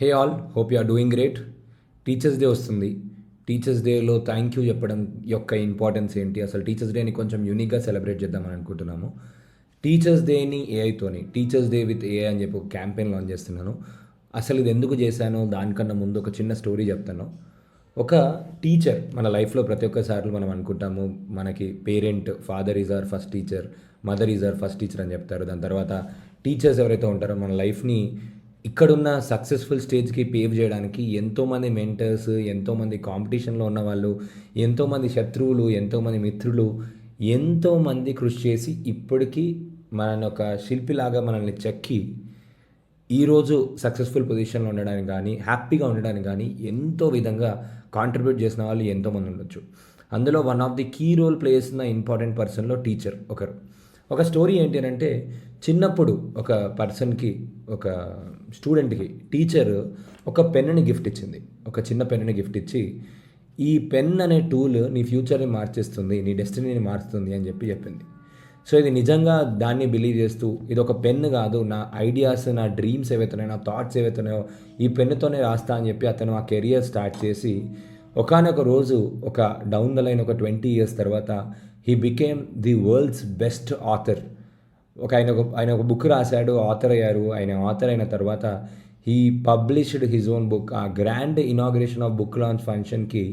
Hey all, hope you are doing great. Teachers day వస్తుంది. Teachers డేలో thank you చెప్పడం యొక్క ఇంపార్టెన్స్ ఏంటి, అసలు టీచర్స్ డేని కొంచెం యూనిక్గా సెలబ్రేట్ చేద్దామని అనుకుంటున్నాము. టీచర్స్ డేని ఏఐతోని టీచర్స్ డే విత్ ఏఐ అని చెప్పి ఒక క్యాంపెయిన్ లాంచ్ చేస్తున్నాను. అసలు ఇది ఎందుకు చేశానో దానికన్నా ముందు ఒక చిన్న స్టోరీ చెప్తాను. ఒక టీచర్ మన లైఫ్లో ప్రతి ఒక్కసారి మనం అనుకుంటాము, మనకి parent, father is our first teacher, mother is our first teacher అని చెప్తారు. దాని తర్వాత టీచర్స్ ఎవరైతే ఉంటారో మన లైఫ్ని ఇక్కడున్న సక్సెస్ఫుల్ స్టేజ్కి పేవ్ చేయడానికి ఎంతోమంది మెంటర్స్, ఎంతోమంది కాంపిటీషన్లో ఉన్నవాళ్ళు, ఎంతోమంది శత్రువులు, ఎంతోమంది మిత్రులు, ఎంతోమంది కృషి చేసి ఇప్పటికీ మనల్ని ఒక శిల్పిలాగా మనల్ని చెక్కి ఈరోజు సక్సెస్ఫుల్ పొజిషన్లో ఉండడానికి కానీ, హ్యాపీగా ఉండడానికి కానీ ఎంతో విధంగా కాంట్రిబ్యూట్ చేసిన వాళ్ళు ఎంతోమంది ఉండొచ్చు. అందులో one of the key role play చేసిన ఇంపార్టెంట్ పర్సన్లో టీచర్ ఒకరు. ఒక స్టోరీ ఏంటి అంటే, చిన్నప్పుడు ఒక పర్సన్కి, ఒక స్టూడెంట్కి టీచర్ ఒక పెన్నుని గిఫ్ట్ ఇచ్చింది. ఒక చిన్న పెన్నుని గిఫ్ట్ ఇచ్చి, ఈ పెన్ అనే టూల్ నీ ఫ్యూచర్ని మార్చేస్తుంది, నీ డెస్టినీని మారుస్తుంది అని చెప్పింది. సో ఇది నిజంగా దాన్ని బిలీవ్ చేస్తూ, ఇది ఒక పెన్ కాదు, నా ఐడియాస్, నా డ్రీమ్స్ ఏవైతున్నాయో, నా థాట్స్ ఏవైతున్నాయో ఈ పెన్నుతోనే రాస్తా అని చెప్పి అతను ఆ కెరియర్ స్టార్ట్ చేసి, ఒకానొక రోజు ఒక డౌన్ ద లైన్ ఒక 20 years తర్వాత he became the world's best author. ఆయన ఒక బుక్ రాశాడు, ఆథర్ అయ్యారు. ఆయన ఆథర్ అయిన తర్వాత he published his own book. ఆ grand inauguration of book launch ఫంక్షన్కి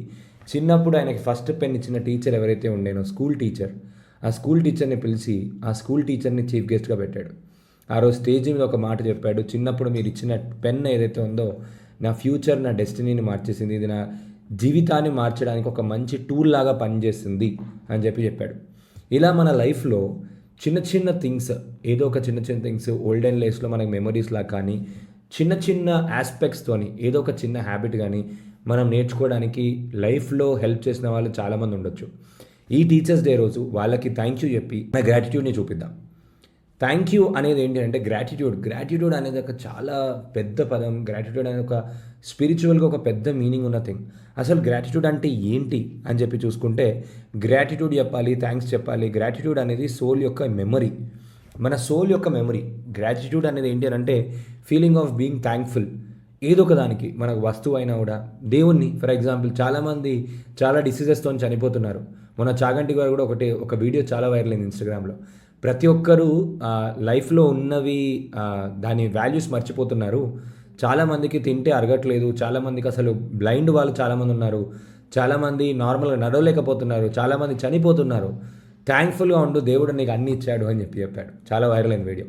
చిన్నప్పుడు ఆయనకి ఫస్ట్ పెన్ ఇచ్చిన టీచర్ ఎవరైతే ఉండేనో, స్కూల్ టీచర్, ఆ స్కూల్ టీచర్ని పిలిచి ఆ స్కూల్ టీచర్ని చీఫ్ గెస్ట్గా పెట్టాడు. ఆ రోజు స్టేజ్ మీద ఒక మాట చెప్పాడు, చిన్నప్పుడు మీరు ఇచ్చిన పెన్ ఏదైతే ఉందో నా ఫ్యూచర్, నా డెస్టినీని మార్చేసింది, ఇది నా జీవితాన్ని మార్చడానికి ఒక మంచి టూల్ లాగా పనిచేస్తుంది అని చెప్పాడు. ఇలా మన లైఫ్లో చిన్న చిన్న థింగ్స్, ఏదో ఒక చిన్న చిన్న థింగ్స్ ఓల్డెన్ డేస్లో మనకి మెమరీస్లా కానీ, చిన్న చిన్న ఆస్పెక్ట్స్తోని ఏదో ఒక చిన్న హ్యాబిట్ కానీ మనం నేర్చుకోవడానికి లైఫ్లో హెల్ప్ చేసిన వాళ్ళు చాలామంది ఉండొచ్చు. ఈ టీచర్స్ డే రోజు వాళ్ళకి థ్యాంక్ యూ చెప్పి మన గ్రాటిట్యూడ్ని చూపిద్దాం. థ్యాంక్ యూ అనేది ఏంటి అంటే గ్రాటిట్యూడ్ అనేది ఒక చాలా పెద్ద పదం. గ్రాటిట్యూడ్ అనేది ఒక స్పిరిచువల్గా ఒక పెద్ద మీనింగ్ ఉన్న థింగ్. అసలు గ్రాటిట్యూడ్ అంటే ఏంటి అని చూసుకుంటే, గ్రాటిట్యూడ్ చెప్పాలి, థ్యాంక్స్ చెప్పాలి. గ్రాటిట్యూడ్ అనేది సోల్ యొక్క మెమరీ, మన సోల్ యొక్క మెమరీ. గ్రాటిట్యూడ్ అనేది ఏంటి అంటే ఫీలింగ్ ఆఫ్ బీయింగ్ థ్యాంక్ఫుల్. ఏదో ఒక దానికి, మనకు వస్తువు అయినా కూడా, దేవుణ్ణి. ఫర్ ఎగ్జాంపుల్ చాలామంది చాలా డిసీజెస్తో చనిపోతున్నారు. మన చాగంటి గారు కూడా ఒక వీడియో చాలా వైరల్ అయింది ఇన్స్టాగ్రామ్లో. ప్రతి ఒక్కరూ లైఫ్లో ఉన్నవి దాని వాల్యూస్ మర్చిపోతున్నారు. చాలామందికి తింటే అరగట్లేదు, చాలామందికి అసలు బ్లైండ్ వాళ్ళు చాలామంది ఉన్నారు, చాలామంది నార్మల్గా నడవలేకపోతున్నారు, చాలామంది చనిపోతున్నారు. థ్యాంక్ఫుల్గా ఉండు, దేవుడు నీకు అన్నీ ఇచ్చాడు అని చెప్పాడు. చాలా వైరల్ అయిన వీడియో.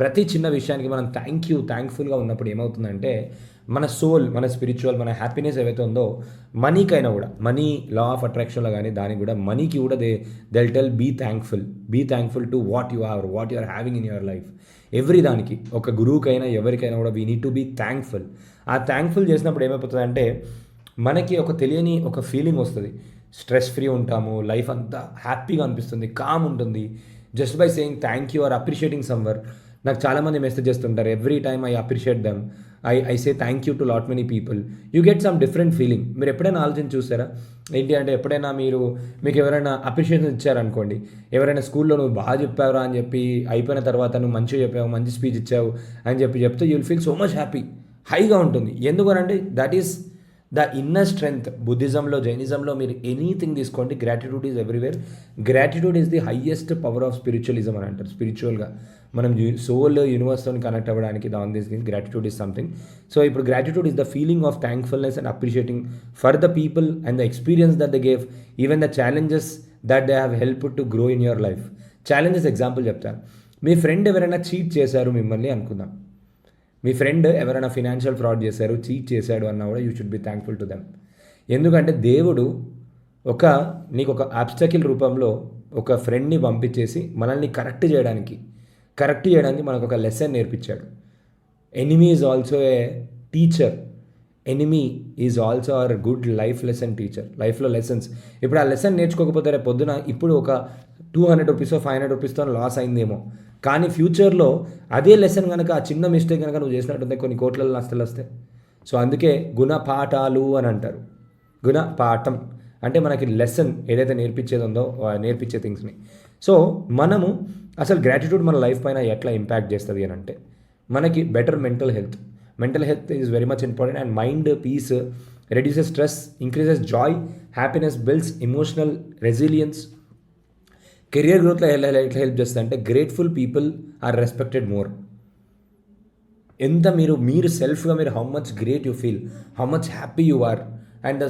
ప్రతి చిన్న విషయానికి మనం థ్యాంక్ఫుల్గా ఉన్నప్పుడు ఏమవుతుందంటే మన సోల్, మన స్పిరిచువల్, మన హ్యాపీనెస్ ఏవైతే ఉందో, మనీకైనా కూడా, మనీ లా ఆఫ్ అట్రాక్షన్లో కానీ దానికి కూడా, మనీకి కూడా దెల్ టెల్ be thankful to what you are having in your life. Every దానికి, ఒక గురువుకైనా ఎవరికైనా కూడా we need to be thankful. ఆ థ్యాంక్ఫుల్ చేసినప్పుడు ఏమైపోతుంది అంటే మనకి ఒక తెలియని ఒక ఫీలింగ్ వస్తుంది. స్ట్రెస్ ఫ్రీ ఉంటాము, లైఫ్ అంతా హ్యాపీగా అనిపిస్తుంది, కామ్ ఉంటుంది. Just by saying thank you or appreciating someone. నాకు చాలామంది మెసేజ్ చేస్తుంటారు, every time I appreciate them, I say thank you to lot many people, you get some different feeling. మీరు ఎప్పుడైనా ఆలోచన చూసారా? ఏంటి అంటే ఎప్పుడైనా మీకు ఎవరైనా అప్రిషియేషన్ ఇచ్చారనుకోండి, ఎవరైనా స్కూల్లో నువ్వు బాగా చెప్పావురా అని చెప్పి అయిపోయిన తర్వాత నువ్వు మంచిగా చెప్పావు, మంచి స్పీచ్ ఇచ్చావు అని చెప్తే you will feel so much happy, హైగా ఉంటుంది. ఎందుకనంటే that is the inner strength. బుద్ధిజంలో, జైనిజంలో మీరు ఎనీథింగ్ తీసుకోండి, gratitude is everywhere. Gratitude is the highest power of spiritualism అని అంటారు. స్పిరిచువల్గా మనం సోల్ యూనివర్స్తో కనెక్ట్ అవ్వడానికి on this thing gratitude is something. So ఇప్పుడు gratitude is the feeling of thankfulness and appreciating for the people and the experience that they gave, even the challenges that they have help to grow in your life. Challenges example చెప్తాను. మీ friend ఎవరైనా cheat చేశారు మిమ్మల్ని అనుకుందాం. మీ friend ఎవరైనా financial fraud చేశారు, cheat చేశాడు అన్నా కూడా you should be thankful to them. ఎందుకంటే దేవుడు నీకు ఒక ఆబ్స్టకిల్ రూపంలో ఒక ఫ్రెండ్ని పంపించేసి మనల్ని కరెక్ట్ చేయడానికి మనకు ఒక లెసన్ నేర్పించాడు. Enemy is also a teacher. Enemy is also our good life lesson teacher. లైఫ్లో లెసన్స్. ఇప్పుడు ఆ లెసన్ నేర్చుకోకపోతే రేపు పొద్దున, ఇప్పుడు ఒక 200 rupees 500 rupeesతో లాస్ అయిందేమో, కానీ ఫ్యూచర్లో అదే లెసన్ కనుక, ఆ చిన్న మిస్టేక్ కనుక నువ్వు చేసినట్టుంటే కొన్ని కోట్లలో నష్టాలు వస్తాయి. సో అందుకే గుణపాఠాలు అని అంటారు. గుణపాఠం అంటే మనకి లెసన్ ఏదైతే నేర్పించేది ఉందో, నేర్పించే థింగ్స్ని. సో మనము అసలు గ్రాటిట్యూడ్ మన లైఫ్ పైన ఎట్లా ఇంపాక్ట్ చేస్తుంది అని అంటే, మనకి better mental health, mental health is very much important, and mind peace reduces stress, increases joy, happiness, builds emotional resilience. Career గ్రోత్లో ఎట్లా హెల్ప్ చేస్తుంది అంటే grateful people are respected more. ఎంత మీరు సెల్ఫ్గా మీరు how much great you feel, how much happy you are, and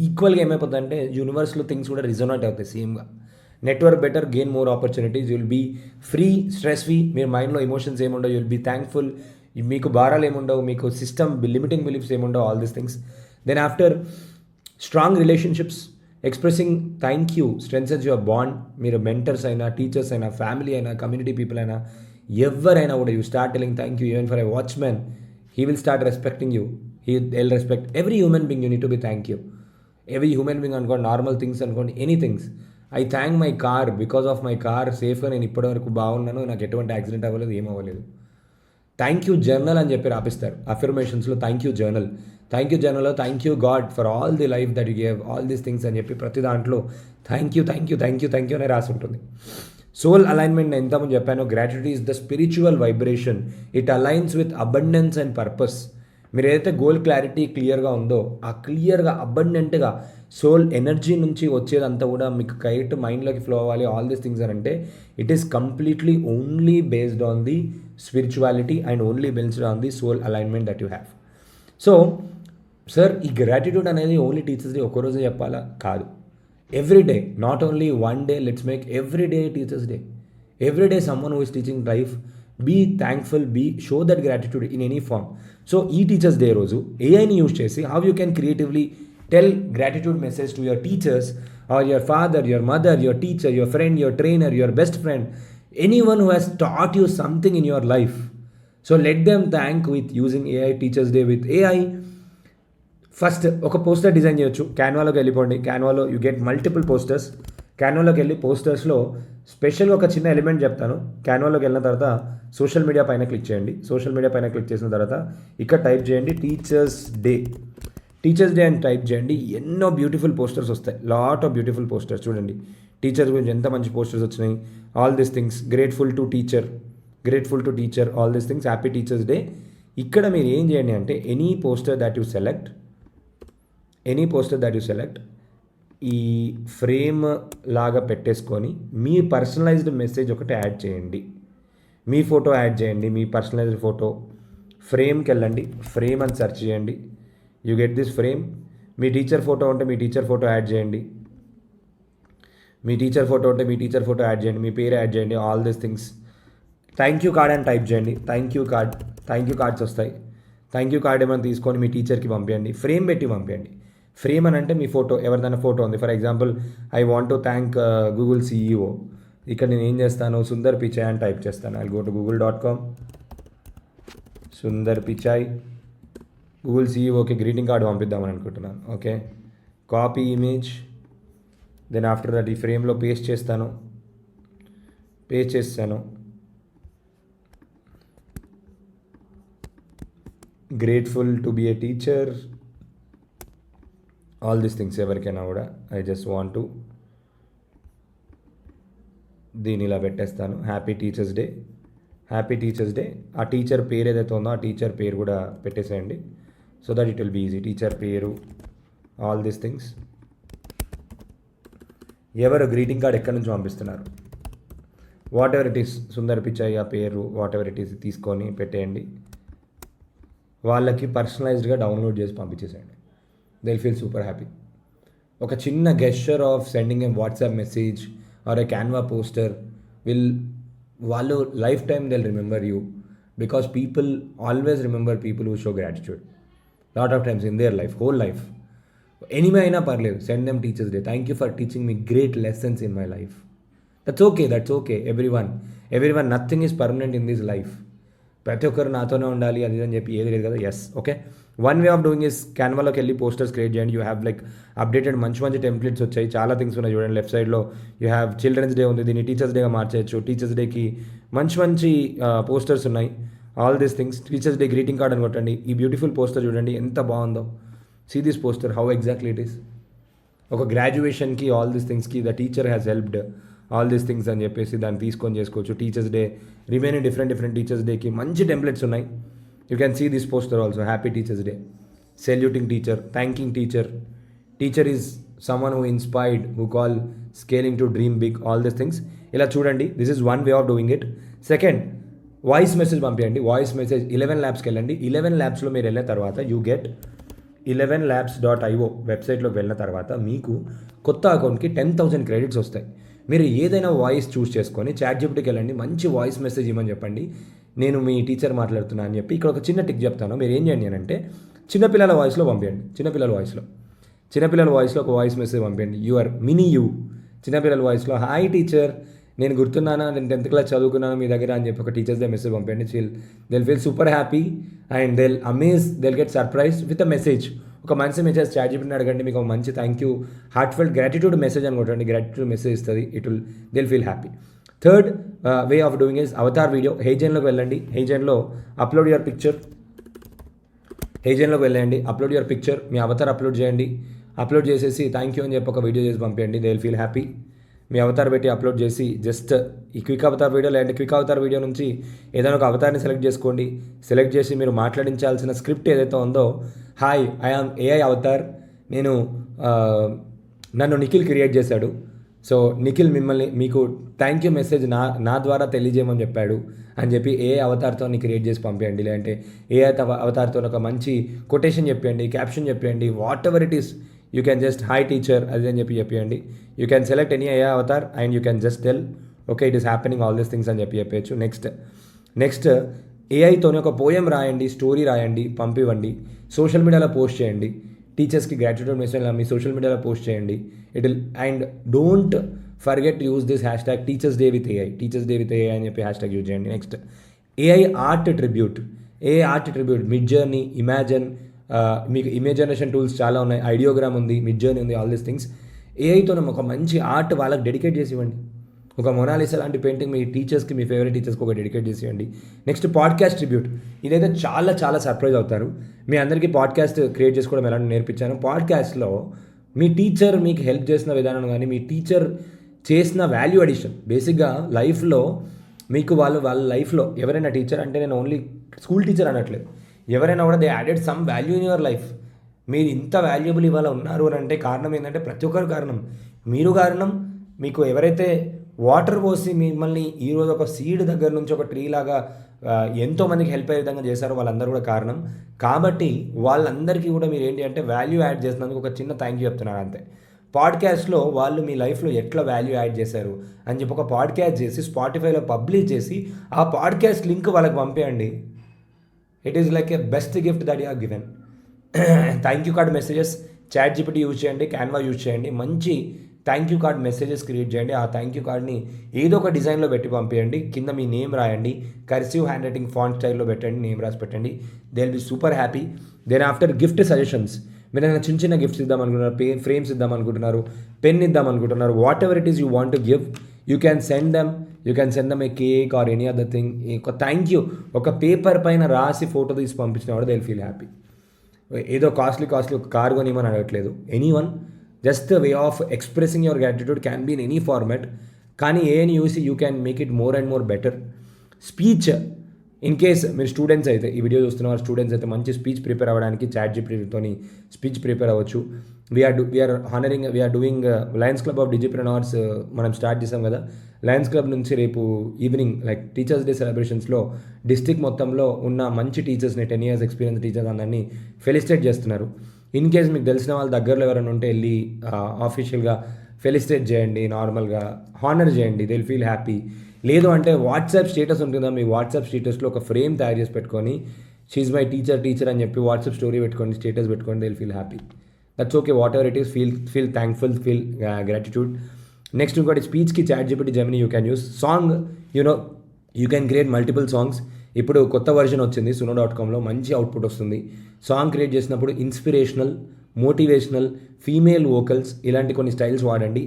ఈక్వల్గా ఏమైపోతుంది అంటే యూనివర్స్లో థింగ్స్ కూడా రిజోనేట్ అవుతాయి సేమ్గా. Network better, gain more opportunities, you'll be free, stress free, మీరు మైండ్లో ఎమోషన్స్ ఏముండవు, యుల్ బీ థ్యాంక్ఫుల్, మీకు భారాలు ఏముండవు, మీకు సిస్టమ్ లిమిటింగ్ బిలీఫ్స్ ఏముండవు, all these things. Then after strong relationships, expressing thank you strengthens your bond. మీరు మెంటర్స్ అయినా, టీచర్స్ అయినా, ఫ్యామిలీ అయినా, కమ్యూనిటీ పీపుల్ అయినా, ఎవరైనా కూడా you start telling thank you. Even for a watchman, he will start respecting you. Will respect every human being. You need to be thank you every human being అనుకోండి, normal things అనుకోండి, any things. I thank my car, because of my car సేఫ్గా నేను ఇప్పటివరకు బాగున్నాను, నాకు ఎటువంటి accident అవ్వలేదు, ఏం అవ్వలేదు. థ్యాంక్ యూ జర్నల్ అని చెప్పి రాపిస్తారు అఫర్మేషన్స్లో. Thank you journal, thank you జర్నల్లో thank you god for all the life that you gave, all these things అని చెప్పి ప్రతి దాంట్లో thank you thank you thank you thank you అని రాసి ఉంటుంది. సోల్ అలైన్మెంట్ నేను ఎంతమంది చెప్పాను, gratitude is the spiritual vibration, it aligns with abundance and purpose. మీరు ఏదైతే గోల్ క్లారిటీ క్లియర్గా ఉందో, ఆ క్లియర్గా అబండెంట్గా సోల్ ఎనర్జీ నుంచి వచ్చేదంతా కూడా మీకు కరెక్ట్ మైండ్లోకి ఫ్లో అవ్వాలి, ఆల్ దీస్ థింగ్స్ అని అంటే it is completely only based on the spirituality and only based on the soul alignment that you have. So sir, ఈ గ్రాటిట్యూడ్ అనేది ఓన్లీ టీచర్స్ డే ఒక్కరోజే చెప్పాలా? కాదు, every day, not only one day. Let's make every day teachers day. Every day someone who is teaching life, be thankful, show that gratitude in any form. So ఈ teachers day రోజు ఏఐని use చేసి how you can creatively tell gratitude message to your teachers or your father, your mother, your teacher, your friend, your trainer, your best friend, anyone who has taught you something in your life. So let them thank with using AI Teachers Day with AI. First ఒక poster design చేయొచ్చు. క్యాన్వాలోకి వెళ్ళిపోండి. క్యాన్వాలో you get multiple posters. క్యాన్వాలోకి వెళ్ళి పోస్టర్స్లో స్పెషల్గా ఒక చిన్న element చెప్తాను. క్యాన్వాలోకి వెళ్ళిన తర్వాత సోషల్ మీడియా పైన క్లిక్ చేయండి. సోషల్ మీడియా పైన క్లిక్ చేసిన తర్వాత ఇక్కడ టైప్ చేయండి టీచర్స్ డే. టీచర్స్ డే అని టైప్ చేయండి. ఎన్నో బ్యూటిఫుల్ పోస్టర్స్ వస్తాయి, లాట్ ఆఫ్ బ్యూటిఫుల్ పోస్టర్స్. చూడండి టీచర్స్ గురించి ఎంత మంచి పోస్టర్స్ వచ్చినాయి. All these things, grateful to teacher, grateful to teacher, all these things, happy teachers day. ఇక్కడ మీరు ఏం చేయండి అంటే any poster that you select ఈ ఫ్రేమ్ లాగా పెట్టేసుకొని మీ పర్సనలైజ్డ్ మెసేజ్ ఒకటి యాడ్ చేయండి. మీ ఫోటో యాడ్ చేయండి, మీ పర్సనలైజ్డ్ ఫోటో. ఫ్రేమ్కి వెళ్ళండి, ఫ్రేమ్ అని సెర్చ్ చేయండి. You get this frame. Me teacher photo ఉంటే మీ టీచర్ ఫోటో యాడ్ చేయండి. మీ టీచర్ ఫోటో ఉంటే మీ టీచర్ ఫోటో యాడ్ చేయండి. మీ పేరు యాడ్ చేయండి. All these things. Thank you card అని టైప్ చేయండి. థ్యాంక్ యూ కార్డ్స్ వస్తాయి. థ్యాంక్ యూ కార్డ్ ఏమైనా తీసుకొని మీ టీచర్కి పంపించండి. ఫ్రేమ్ పెట్టి పంపించండి. ఫ్రేమ్ అని అంటే మీ ఫోటో, ఎవరిదైనా ఫోటో ఉంది. For example I want to thank Google CEO. ఇక్కడ నేను ఏం చేస్తాను, సుందర్ పిచాయ్ అని టైప్ చేస్తాను. I go to google.com, Sundar Pichai, Google CEOకి గ్రీటింగ్ కార్డు పంపిద్దామని అనుకుంటున్నాను. Okay, copy image. Then after that ఈ ఫ్రేమ్లో పేస్ట్ చేస్తాను. Grateful to be a teacher, all these things. ఎవరికైనా కూడా ఐ జస్ట్ వాంట్ టు దీన్ని ఇలా పెట్టేస్తాను. Happy teachers day. ఆ టీచర్ పేరు ఏదైతే ఉందో ఆ టీచర్ పేరు కూడా పెట్టేసేయండి. So that it will be easy. Teacher పేరు, ఆల్ దీస్ థింగ్స్. ఎవరు గ్రీటింగ్ కార్డ్ ఎక్కడి నుంచి పంపిస్తున్నారు, what ever it is, Sundar Pichai ఆ పేరు, వాట్ ఎవర్ ఇట్ ఈస్ తీసుకొని పెట్టేయండి. వాళ్ళకి పర్సనలైజ్డ్గా డౌన్లోడ్ చేసి పంపించేసేయండి. They will feel super happy. ఒక చిన్న gesture of sending a WhatsApp message or a Canva poster వాళ్ళు life time they will remember you, because people always remember people who show gratitude lot of times in their life, whole life. ఎనీమే అయినా పర్లేదు, send them teachers day. Thank you for teaching me great lessons in my life. That's okay. Everyone nothing is permanent in this life. ప్రతి ఒక్కరు నాతోనే ఉండాలి అది అని చెప్పి ఏది లేదు కదా. Yes, okay. One way of doing is క్యాన్వాలోకి వెళ్ళి పోస్టర్స్ క్రియేట్ చేయండి. యూ హ్యావ్ లైక్ అప్డేటెడ్ మంచి టెంప్లెట్స్ వచ్చాయి, చాలా థింగ్స్ ఉన్నాయి. చూడండి లెఫ్ట్ సైడ్లో యూ హ్యావ్ చిల్డ్రన్స్ డే ఉంది, దీన్ని టీచర్స్ డేగా మార్చేయచ్చు. టీచర్స్ డేకి మంచి పోస్టర్స్ ఉన్నాయి. All these things. Teachers day greeting card అని కొట్టండి. ఈ బ్యూటిఫుల్ పోస్టర్ చూడండి ఎంత బాగుందో. See this poster, how exactly it is. ఒక గ్రాడ్యుయేషన్కి ఆల్ దీస్ థింగ్స్కి the teacher has helped all these things అని చెప్పేసి దాన్ని తీసుకొని చేసుకోవచ్చు. Teachers day remaining different teachers డేకి మంచి టెంప్లెట్స్ ఉన్నాయి. You can see this poster also, Happy Teachers Day. Saluting teacher, thanking teacher. Teacher is someone who inspired, who call scaling to dream big, all these things. ఇలా చూడండి, this is one way of doing it. Second, voice message పంపించండి. Voice message 11 ల్యాబ్స్కి వెళ్ళండి. 11 ల్యాబ్స్లో మీరు వెళ్ళిన తర్వాత you get 11labs.io వెబ్సైట్లోకి వెళ్ళిన తర్వాత మీకు కొత్త అకౌంట్కి 10,000 క్రెడిట్స్ వస్తాయి. మీరు ఏదైనా వాయిస్ చూస్ చేసుకొని చాట్‌జిపిటికి వెళ్ళండి, మంచి వాయిస్ మెసేజ్ ఇవ్వమని చెప్పండి, నేను మీ టీచర్ మాట్లాడుతున్నా అని చెప్పి. ఇక్కడ ఒక చిన్న టిక్ చెప్తాను, మీరు ఏం చేయండి అని అంటే చిన్నపిల్లల వాయిస్లో పంపించండి. చిన్నపిల్లల వాయిస్లో ఒక వాయిస్ మెసేజ్ పంపించండి. Your mini you. చిన్నపిల్లల వాయిస్లో, హాయ్ టీచర్, నేను గుర్తున్నానా, నేను 10th క్లాస్ చదువుకున్నాను మీ దగ్గర అని చెప్పి ఒక టీచర్స్ డే మెసేజ్ పంపించండి. They'll feel super happy and they'll get surprise with a message. ఒక మంచి మెసేజ్ చాట్‌జిపిటిని అడగండి, మీకు ఒక మంచి thank you heartfelt gratitude message అని కొట్టండి. గ్రాటిట్యూడ్ మెసేజ్ ఇస్తుంది. They'll feel happy. Third way of doing is avatar video. హేజన్లోకి వెళ్ళండి. హేజన్లో upload your picture. Upload your picture, మీ అవతార్ అప్లోడ్ చేయండి. అప్లోడ్ చేసేసి థ్యాంక్ యూ అని చెప్పి ఒక వీడియో చేసి పంపించండి. They will feel happy. Me Avatar పెట్టి అప్లోడ్ చేసి జస్ట్ ఈ క్విక్ అవతార్ వీడియో లేదంటే క్విక్ అవతార్ వీడియో నుంచి ఏదైనా ఒక అవతార్ని సెలెక్ట్ చేసుకోండి. సెలెక్ట్ చేసి మీరు మాట్లాడించాల్సిన స్క్రిప్ట్ ఏదైతే ఉందో, hi I am AI avatar, నన్ను నిఖిల్ క్రియేట్ చేశాడు, సో నిఖిల్ మీకు థ్యాంక్ యూ మెసేజ్ నా ద్వారా తెలియజేయమని చెప్పాడు అని చెప్పి ఏఐ అవతార్తో క్రియేట్ చేసి పంపించండి. లేదంటే ఏఐ అవతార్తో ఒక మంచి కొటేషన్ చెప్పండి, క్యాప్షన్ చెప్పండి, what ever it is. You can just hi teacher అది అని చెప్పండి. You can select any AI Avatar and you can just tell okay it is happening all these things అని చెప్పచ్చు. నెక్స్ట్ ఏఐతోనే ఒక పోయం రాయండి, story రాయండి, పంపివ్వండి. Social మీడియాలో post చేయండి. టీచర్స్కి గ్రాటిట్యూడ్ మెసేజ్ మీ సోషల్ మీడియాలో పోస్ట్ చేయండి. And don't forget use this hash tag teachers day with AI అని చెప్పి హ్యాష్ ట్యాగ్ యూజ్ చేయండి. Next AI art tribute. Mid journey, imagine, మీకు ఇమేజ్ జనరేషన్ టూల్స్ చాలా ఉన్నాయి. ఐడియోగ్రామ్ ఉంది, మిడ్ జర్నీ ఉంది, ఆల్ దీస్ థింగ్స్. ఏఐతో ఒక మంచి ఆర్ట్ వాళ్ళకి డెడికేట్ చేసి ఇవ్వండి. ఒక మొనాలిసా లాంటి పెయింటింగ్ మీ టీచర్స్కి, మీ ఫేవరెట్ టీచర్స్కి ఒక డెడికేట్ చేసి ఇవ్వండి. Next podcast tribute. ఇదైతే చాలా చాలా సర్ప్రైజ్ అవుతారు. మీ అందరికీ పాడ్కాస్ట్ క్రియేట్ చేసుకోవడం ఎలా నేర్పించాను. పాడ్కాస్ట్లో మీ టీచర్ మీకు హెల్ప్ చేసిన విధానం కానీ, మీ టీచర్ చేసిన వాల్యూ అడిషన్, బేసిక్గా లైఫ్లో మీకు వాళ్ళ లైఫ్లో ఎవరైనా టీచర్ అంటే నేను ఓన్లీ స్కూల్ టీచర్ అనట్లేదు, ఎవరైనా కూడా they added some value in your life. మీరు ఇంత వాల్యుబుల్ ఇవాళ ఉన్నారు అని అంటే కారణం ఏంటంటే ప్రతి ఒక్కరు కారణం, మీరు కారణం. మీకు ఎవరైతే వాటర్ పోసి మిమ్మల్ని ఈరోజు ఒక సీడ్ దగ్గర నుంచి ఒక ట్రీ లాగా ఎంతోమందికి హెల్ప్ అయ్యే విధంగా చేశారో వాళ్ళందరూ కూడా కారణం. కాబట్టి వాళ్ళందరికీ కూడా మీరు ఏంటి అంటే వాల్యూ యాడ్ చేసినందుకు ఒక చిన్న థ్యాంక్ యూ చెప్తున్నారు అంతే. పాడ్కాస్ట్లో వాళ్ళు మీ లైఫ్లో ఎట్లా వాల్యూ యాడ్ చేశారు అని చెప్పి ఒక పాడ్కాస్ట్ చేసి స్పాటిఫైలో పబ్లిష్ చేసి ఆ పాడ్కాస్ట్ లింక్ వాళ్ళకి పంపేయండి. It is like a best gift that you have given. Thank you card messages ChatGPT use చేయండి, క్యాన్వా యూజ్ చేయండి. మంచి thank you card messages create చేయండి. ఆ థ్యాంక్ యూ కార్డ్ని ఏదో ఒక డిజైన్లో పెట్టి పంపేయండి. కింద మీ నేమ్ రాయండి, కర్సివ్ హ్యాండ్ రైటింగ్ ఫాంట్ స్టైల్లో పెట్టండి, నేమ్ రాసి పెట్టండి. They will be super happy. Then after gift suggestions, మీరు ఏదైనా చిన్న గిఫ్ట్స్ ఇద్దాం అనుకుంటున్నారు, ఫ్రేమ్స్ ఇద్దాం అనుకుంటున్నారు, పెన్ ఇద్దాం అనుకుంటున్నారు, what ever it is you want to give, you can send them a cake or any other thing. ఒక థ్యాంక్ యూ ఒక పేపర్ పైన రాసి ఫోటో తీసి పంపించిన వాడు దే విల్ ఫీల్ హ్యాపీ. ఏదో కాస్ట్లీ ఒక కార్ కొనిమని అడగట్లేదు. Anyone, just way of expressing your gratitude can be in any format. కానీ any you see you can make it more and more better. Speech, in case మీరు students అయితే, ఈ video చూస్తున్న students అయితే మంచి స్పీచ్ ప్రిపేర్ అవ్వడానికి చాట్‌జిపిటితో స్పీచ్ ప్రిపేర్ అవ్వచ్చు. We're doing Lions Club of digipreneurs మనం స్టార్ట్ చేసాం కదా. లయన్స్ క్లబ్ నుంచి రేపు ఈవినింగ్ లైక్ టీచర్స్ డే సెలబ్రేషన్స్లో డిస్ట్రిక్ట్ మొత్తంలో ఉన్న మంచి టీచర్స్ని 10 years ఎక్స్పీరియన్స్ టీచర్స్ అందరినీ ఫెలిసిటేట్ చేస్తున్నారు. ఇన్ కేస్ మీకు తెలిసిన వాళ్ళ దగ్గరలో ఎవరైనా ఉంటే వెళ్ళి ఆఫీషియల్గా ఫెలిసిటేట్ చేయండి, నార్మల్గా హానర్ చేయండి, దే విల్ ఫీల్ హ్యాపీ. లేదు అంటే వాట్సాప్ స్టేటస్ ఉంటుందా, మీ వాట్సాప్ స్టేటస్లో ఒక ఫ్రేమ్ తయారు చేసి పెట్టుకొని షీఈ్ మై టీచర్ అని చెప్పి వాట్సాప్ స్టోరీ పెట్టుకోండి, స్టేటస్ పెట్టుకోండి, they will feel happy. That's okay, what ever it is, feel thankful, feel gratitude. Next ఇంకోటి స్పీచ్కి ChatGPT Gemini you can use. Song, you can create multiple songs. ఇప్పుడు కొత్త version వచ్చింది suno.comలో, మంచి అవుట్పుట్ వస్తుంది. సాంగ్ క్రియేట్ చేసినప్పుడు ఇన్స్పిరేషనల్, మోటివేషనల్, ఫీమేల్ వోకల్స్ ఇలాంటి కొన్ని స్టైల్స్ వాడండి.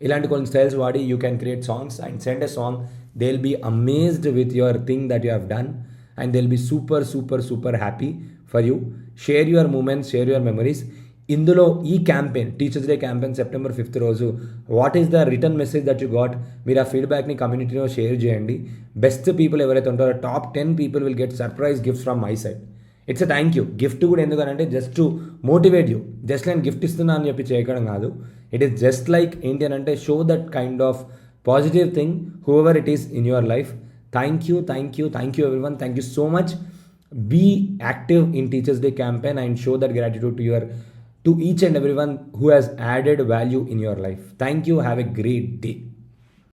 ఇలాంటి కొన్ని స్టైల్స్ వాడి you can create songs and send a song. They will be amazed with your thing that you have done and they will be super happy for you. Share your moments, share your memories. ఇందులో ఈ campaign teachers day campaign September 5th రోజు what is the return message that you got, మీరు ఆ ఫీడ్బ్యాక్ని కమ్యూనిటీలో share చేయండి. Best people ఎవరైతే ఉంటారో top 10 people will get surprise gifts from my side. It's a thank you gift కూడా. ఎందుకంటే just to motivate you, just నేను గిఫ్ట్ ఇస్తున్నా అని చెప్పి చేయడం కాదు. ఇట్ ఈస్ జస్ట్ లైక్ ఏంటి అని అంటే show that kind of positive thing who ever it is in your life. Thank you everyone. Thank you so much. Be active in Teachers Day campaign and show that gratitude to each and everyone who has added value in your life. Thank you. Have a great day.